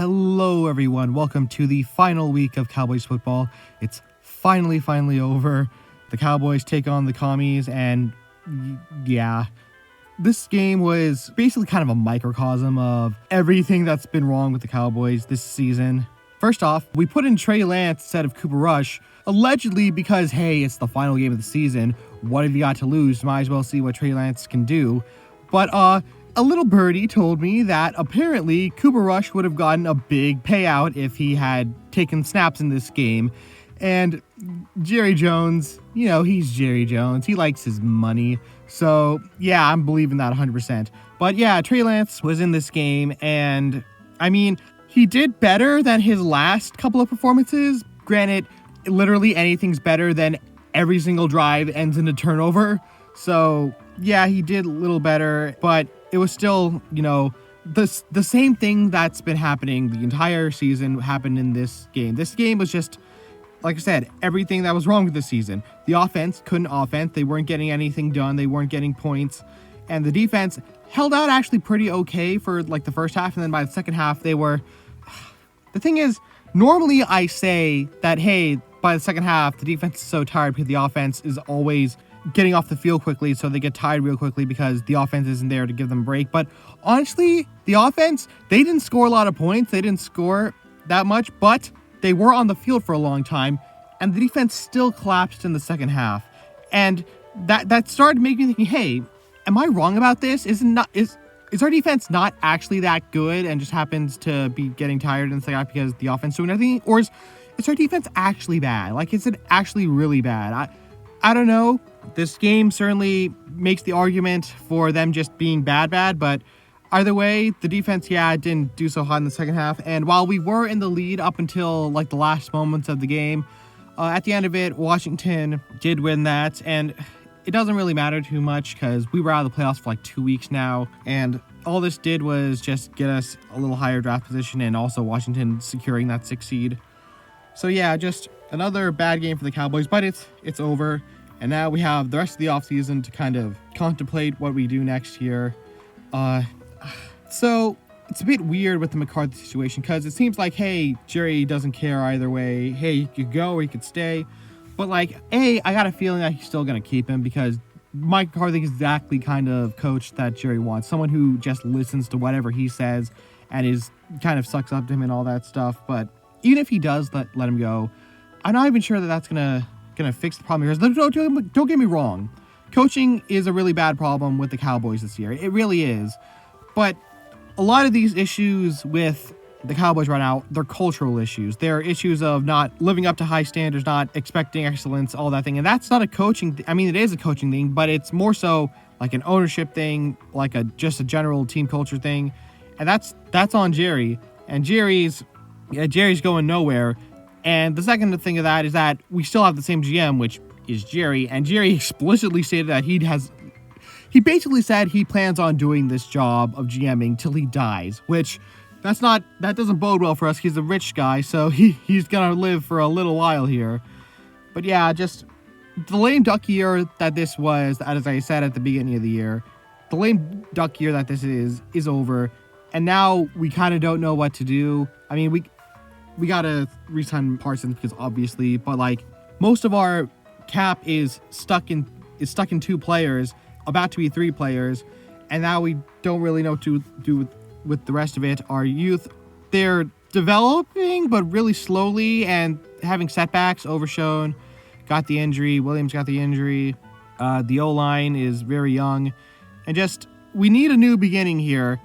Hello, everyone. Welcome to the final week of Cowboys football. It's finally over. The Cowboys take on the Commies, and yeah, this game was basically kind of a microcosm of everything that's been wrong with the Cowboys this season. First off, we put in Trey Lance instead of Cooper Rush, allegedly because, hey, it's the final game of the season. What have you got to lose? Might as well see what Trey Lance can do. But, a little birdie told me that apparently Cooper Rush would have gotten a big payout if he had taken snaps in this game. And Jerry Jones, he's Jerry Jones. He likes his money. So, yeah, I'm believing that 100%. But, yeah, Trey Lance was in this game, and, he did better than his last couple of performances. Granted, literally anything's better than every single drive ends in a turnover. So, yeah, he did a little better, but it was still, the same thing that's been happening the entire season happened in this game. This game was just, like I said, everything that was wrong with the season. The offense couldn't offense. They weren't getting anything done. They weren't getting points. And the defense held out actually pretty okay for like the first half. And then by the second half, they were... The thing is, normally I say that, hey, by the second half, the defense is so tired because the offense is always getting off the field quickly, so they get tired real quickly because the offense isn't there to give them a break. But honestly, the offense, they didn't score a lot of points. They didn't score that much, but they were on the field for a long time, and the defense still collapsed in the second half. And that started making me thinking, hey, am I wrong about this? Is our defense not actually that good and just happens to be getting tired in the second half because the offense doing nothing? Or is our defense actually bad? Like, is it actually really bad? I don't know. This game certainly makes the argument for them just being bad, but either way, the defense, didn't do so hot in the second half. And while we were in the lead up until like the last moments of the game, at the end of it, Washington did win that. And it doesn't really matter too much because we were out of the playoffs for like 2 weeks now. And all this did was just get us a little higher draft position and also Washington securing that 6th seed. So yeah, just another bad game for the Cowboys, but it's over. And now we have the rest of the offseason to kind of contemplate what we do next year. So it's a bit weird with the McCarthy situation because it seems like, hey, Jerry doesn't care either way. Hey, he could go or he could stay. But like, I got a feeling that he's still going to keep him because Mike McCarthy is exactly kind of coach that Jerry wants. Someone who just listens to whatever he says and is kind of sucks up to him and all that stuff. But even if he does let him go, I'm not even sure that that's going to fix the problem here. Don't get me wrong. Coaching is a really bad problem with the Cowboys this year. It really is. But a lot of these issues with the Cowboys right now, they're cultural issues. They're issues of not living up to high standards, not expecting excellence, all that thing. And that's not a coaching it is a coaching thing, but it's more so like an ownership thing, like just a general team culture thing. And that's on Jerry. And Jerry's going nowhere. And the second thing of that is that we still have the same GM, which is Jerry. And Jerry explicitly stated that he basically said he plans on doing this job of GMing till he dies, which that doesn't bode well for us. He's a rich guy, so he's going to live for a little while here. But yeah, just the lame duck year that this was, as I said at the beginning of the year, the lame duck year that this is over. And now we kind of don't know what to do. We got to re-sign Parsons because obviously, but like most of our cap is stuck in 2 players, about to be 3 players, and now we don't really know what to do with the rest of it. Our youth, they're developing, but really slowly and having setbacks. Overshown got the injury. Williams got the injury. The O-line is very young, and just we need a new beginning here.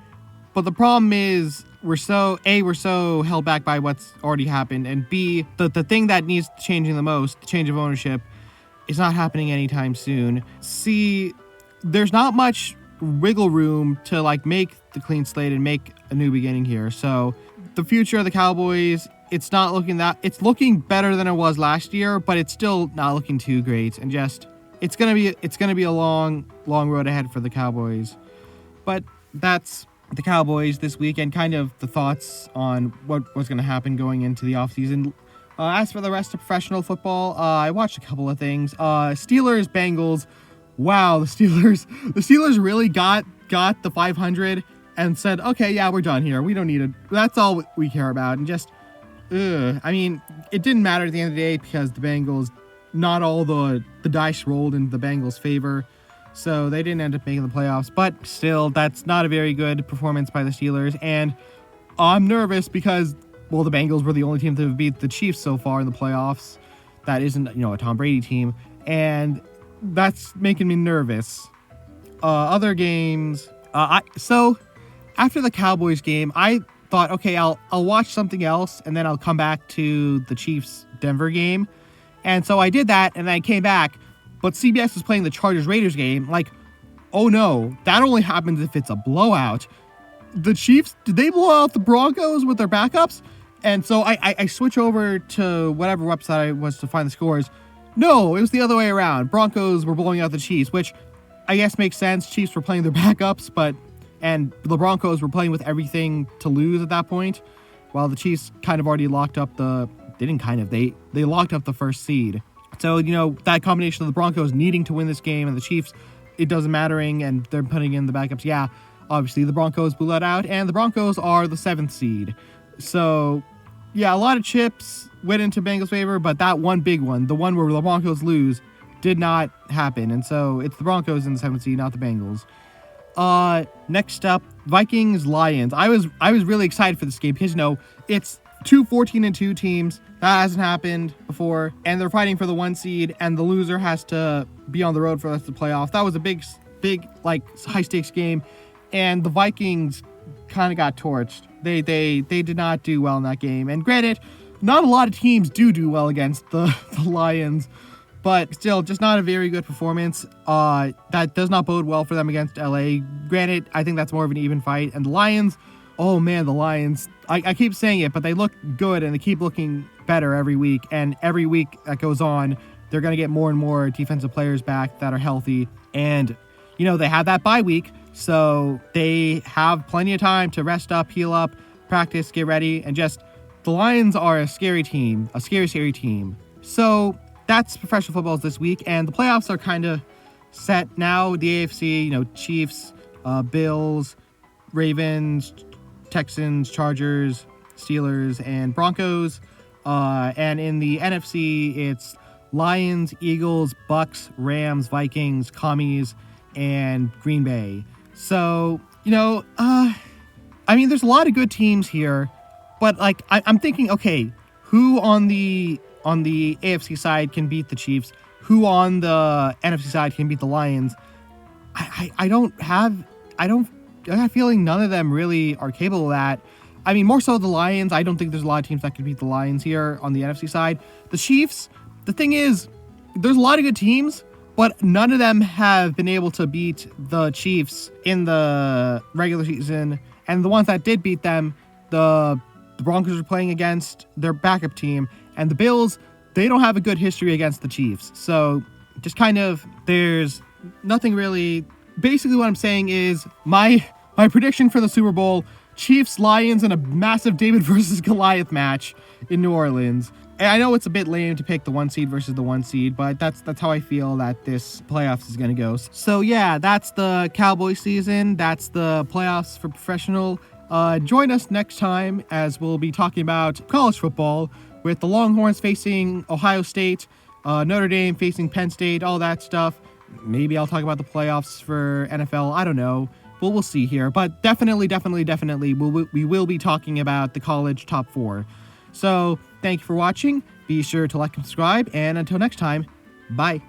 But the problem is we're so held back by what's already happened, and B, the thing that needs changing the most, the change of ownership, is not happening anytime soon. C, there's not much wiggle room to like make the clean slate and make a new beginning here. So the future of the Cowboys, it's looking better than it was last year, but it's still not looking too great. And just it's gonna be a long road ahead for the Cowboys. But that's the Cowboys this week and kind of the thoughts on what's going to happen going into the offseason. As for the rest of professional football, I watched a couple of things. Steelers, Bengals. Wow, the Steelers really got the 500 and said, okay, yeah, we're done here. We don't need it. That's all we care about. And just, I mean, it didn't matter at the end of the day because the Bengals, not all the dice rolled in the Bengals' favor. So they didn't end up making the playoffs. But still, that's not a very good performance by the Steelers. And I'm nervous because, well, the Bengals were the only team to have beat the Chiefs so far in the playoffs. That isn't, a Tom Brady team. And that's making me nervous. Other games. So after the Cowboys game, I thought, okay, I'll watch something else, and then I'll come back to the Chiefs-Denver game. And so I did that, and then I came back, but CBS was playing the Chargers-Raiders game. Like, oh no, that only happens if it's a blowout. The Chiefs, did they blow out the Broncos with their backups? And so I switch over to whatever website I was to find the scores. No, it was the other way around. Broncos were blowing out the Chiefs, which I guess makes sense. Chiefs were playing their backups, and the Broncos were playing with everything to lose at that point, while the Chiefs kind of already locked up they locked up the first seed. So, that combination of the Broncos needing to win this game and the Chiefs, it doesn't mattering, and they're putting in the backups. Yeah, obviously the Broncos blew that out, and the Broncos are the 7th seed. So, yeah, a lot of chips went into Bengals' favor, but that one big one, the one where the Broncos lose, did not happen. And so it's the Broncos in the 7th seed, not the Bengals. Next up, Vikings-Lions. I was really excited for this game because, it's two 14-2 teams. That hasn't happened before. And they're fighting for the 1 seed, and the loser has to be on the road for the rest of the playoff. That was a big, high-stakes game. And the Vikings kind of got torched. They did not do well in that game. And granted, not a lot of teams do well against the Lions, but still, just not a very good performance. That does not bode well for them against LA. Granted, I think that's more of an even fight. And the Lions, oh man, the Lions, I keep saying it, but they look good and they keep looking better every week. And every week that goes on, they're going to get more and more defensive players back that are healthy. And, they have that bye week, so they have plenty of time to rest up, heal up, practice, get ready, and just, the Lions are a scary team, a scary, scary team. So that's professional football this week, and the playoffs are kind of set now. The AFC, Chiefs, Bills, Ravens, Texans, Chargers, Steelers, and Broncos. And in the NFC, it's Lions, Eagles, Bucks, Rams, Vikings, Commies, and Green Bay. So, there's a lot of good teams here, but I'm thinking, okay, who on the AFC side can beat the Chiefs? Who on the NFC side can beat the Lions? I have a feeling none of them really are capable of that. More so the Lions. I don't think there's a lot of teams that could beat the Lions here on the NFC side. The Chiefs, the thing is, there's a lot of good teams, but none of them have been able to beat the Chiefs in the regular season. And the ones that did beat them, the Broncos are playing against their backup team. And the Bills, they don't have a good history against the Chiefs. So just there's nothing really. Basically what I'm saying is my prediction for the Super Bowl, Chiefs, Lions, in a massive David versus Goliath match in New Orleans. And I know it's a bit lame to pick the 1 seed versus the 1 seed, but that's how I feel that this playoffs is going to go. So yeah, that's the Cowboys season. That's the playoffs for professional. Join us next time as we'll be talking about college football with the Longhorns facing Ohio State, Notre Dame facing Penn State, all that stuff. Maybe I'll talk about the playoffs for NFL. I don't know. Well, we'll see here. But definitely, we will be talking about the college top 4. So thank you for watching. Be sure to like and subscribe. And until next time, bye.